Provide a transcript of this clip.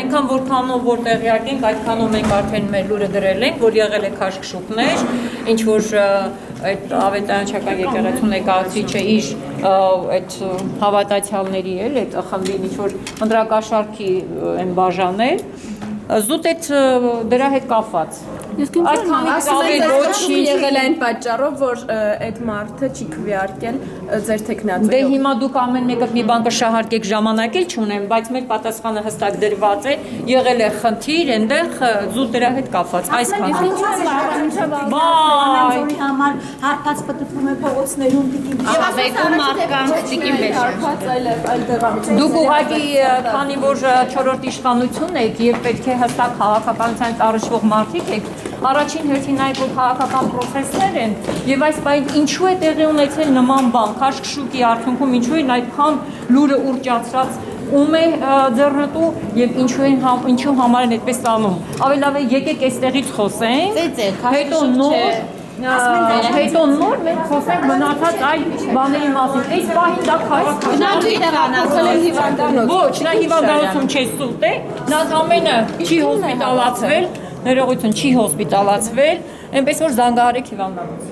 Այնքան որքանով որ տեղյակ ենք, այդքանով մենք արդեն մեր լուրը դրել ենք, որ եղել է քաշքշուկներ, ինչ որ այդ ավետարանչական եկեղեցու ներկայացուցիչը իր այդ հավատացյալների այդ խմբին ինչ որ ընտրակաշարքի են բաժանել, զուտ այդ դրա հետ կապված։ Այդքանից ավելի ոչինչ եղել այն պատճառով, որ այդ մարդը չի քվեարկել ձեր տեխնացիայով։ Դե հիմա դուք ամեն մեկը մի բան կշահարկեք, ժամանակ էլ չունեմ, բայց մեր պատասխանը հստակ դրված է, եղել է խնդիր, այնտեղ զուտ դրա հետ կապված։ Այսքան։ Անձորի համար հարբած պտտվում է փողոցներում Ահավեկում մարդկանց տիկին այլ Դուք ուղղակի քանի որ 4-րդ իշխանություն եք եւ պետք է հստակ քաղաքականության տարժվող մարդիկ եք, առաջին հերթին այդ որ քաղաքական process-ներ են եւ այս բան ինչու է տեղի ունեցել նման բան, քաշքշուկի արդյունքում ինչու են այդքան լուրը ուռճացրած ում է ձեռնտու եւ ինչու համար են այդպես անում։ Ավելի լավ է եկեք այստեղից խոսենք, հետո նոր մենք խոսենք մնացած այլ բաների մասին։ Այս պահին դա քաղաքական ոչ, նա հիվանդանոցում չի սուտ է, նա ամենը չի հոսպիտալացվել, ներողություն չի հոսպիտալացվել, այնպես որ զանգահարեք հիվանդանոց։